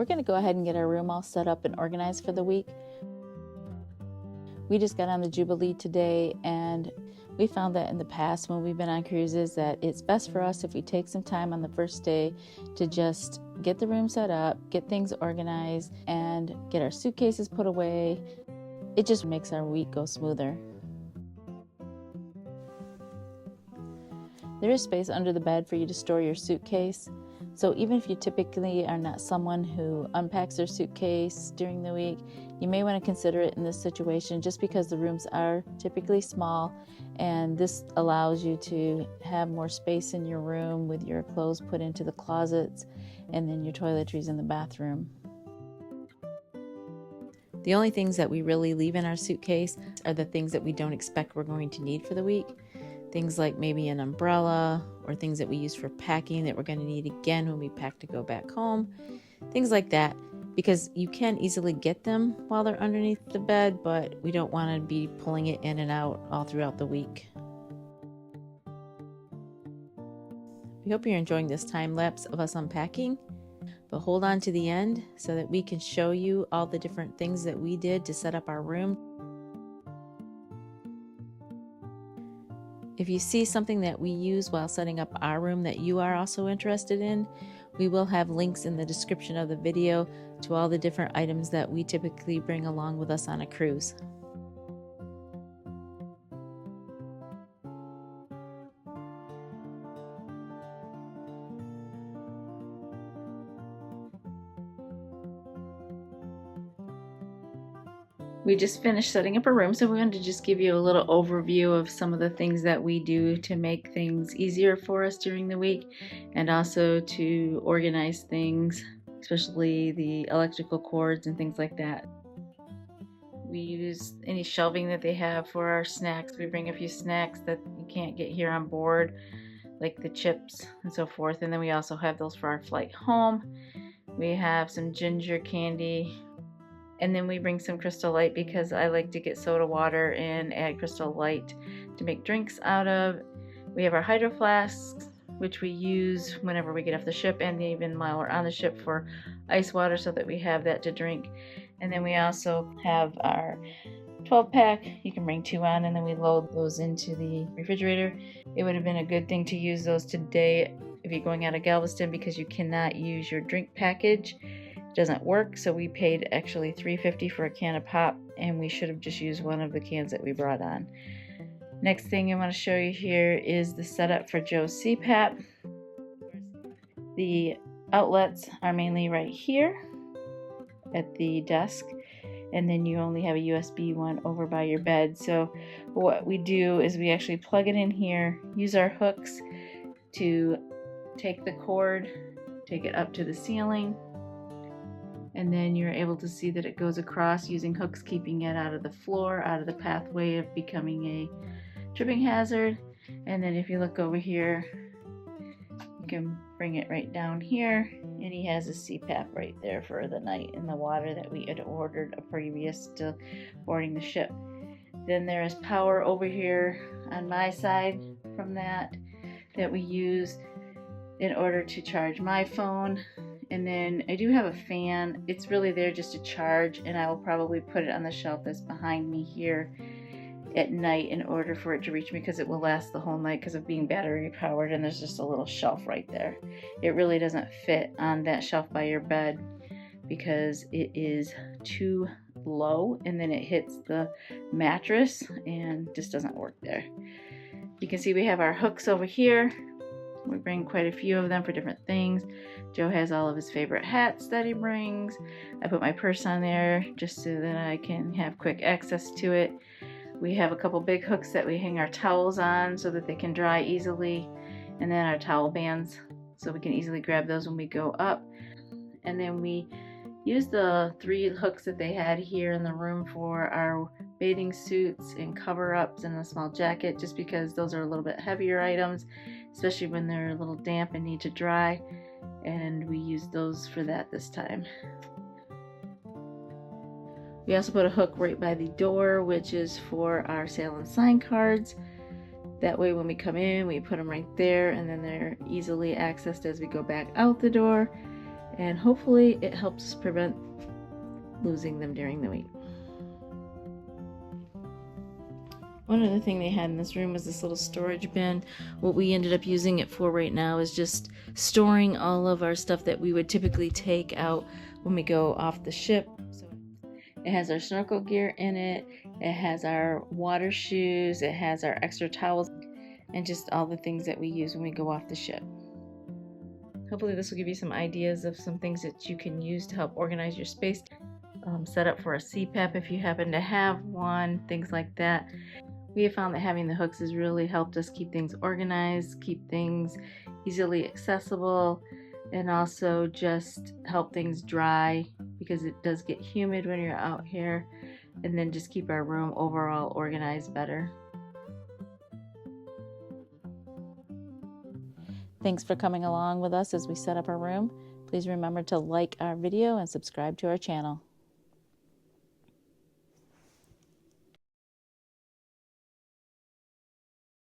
going to go ahead and get our room all set up and organized for the week. We just got on the Jubilee today, and we found that in the past when we've been on cruises that it's best for us if we take some time on the first day to just get the room set up, get things organized, and get our suitcases put away. It just makes our week go smoother. There is space under the bed for you to store your suitcase. So even if you typically are not someone who unpacks their suitcase during the week, you may want to consider it in this situation just because the rooms are typically small, and this allows you to have more space in your room with your clothes put into the closets and then your toiletries in the bathroom. The only things that we really leave in our suitcase are the things that we don't expect we're going to need for the week. Things like maybe an umbrella or things that we use for packing that we're going to need again when we pack to go back home. Things like that, because you can easily get them while they're underneath the bed, but we don't want to be pulling it in and out all throughout the week. We hope you're enjoying this time lapse of us unpacking, but hold on to the end so that we can show you all the different things that we did to set up our room. If you see something that we use while setting up our room that you are also interested in, we will have links in the description of the video to all the different items that we typically bring along with us on a cruise. We just finished setting up our room, so we wanted to just give you a little overview of some of the things that we do to make things easier for us during the week, and also to organize things, especially the electrical cords and things like that. We use any shelving that they have for our snacks. We bring a few snacks that you can't get here on board, like the chips and so forth, and then we also have those for our flight home. We have some ginger candy. And then we bring some Crystal Light because I like to get soda water and add Crystal Light to make drinks out of. We have our hydro flasks, which we use whenever we get off the ship and even while we're on the ship for ice water so that we have that to drink. And then we also have our 12-pack. You can bring 2 on, and then we load those into the refrigerator. It would have been a good thing to use those today if you're going out of Galveston because you cannot use your drink package. Doesn't work, so we paid actually $3.50 for a can of pop, and we should have just used one of the cans that we brought on. Next thing I want to show you here is the setup for Joe's CPAP. The outlets are mainly right here at the desk, and then you only have a USB one over by your bed. So what we do is we actually plug it in here, use our hooks to take the cord, take it up to the ceiling, and then you're able to see that it goes across using hooks, keeping it out of the floor, out of the pathway of becoming a tripping hazard. And then if you look over here, you can bring it right down here, and he has a CPAP right there for the night in the water that we had ordered previous to boarding the ship. Then there is power over here on my side from that we use in order to charge my phone. And then I do have a fan. It's really there just to charge, and I will probably put it on the shelf that's behind me here at night in order for it to reach me, because it will last the whole night because of being battery powered, and there's just a little shelf right there. It really doesn't fit on that shelf by your bed because it is too low, and then it hits the mattress and just doesn't work there. You can see we have our hooks over here. We bring quite a few of them for different things. Joe has all of his favorite hats that he brings. I put my purse on there just so that I can have quick access to it. We have a couple big hooks that we hang our towels on so that they can dry easily, and then our towel bands so we can easily grab those when we go up. And then we use the 3 hooks that they had here in the room for our bathing suits and cover-ups and a small jacket, just because those are a little bit heavier items, especially when they're a little damp and need to dry, and we use those for that this time. We also put a hook right by the door, which is for our sail and sign cards. That way when we come in, we put them right there, and then they're easily accessed as we go back out the door. and hopefully it helps prevent losing them during the week. One other thing they had in this room was this little storage bin. What we ended up using it for right now is just storing all of our stuff that we would typically take out when we go off the ship. So it has our snorkel gear in it, it has our water shoes, it has our extra towels, and just all the things that we use when we go off the ship. Hopefully this will give you some ideas of some things that you can use to help organize your space. Set up for a CPAP if you happen to have one, things like that. We have found that having the hooks has really helped us keep things organized, keep things easily accessible, and also just help things dry because it does get humid when you're out here, and then just keep our room overall organized better. Thanks for coming along with us as we set up our room. Please remember to like our video and subscribe to our channel.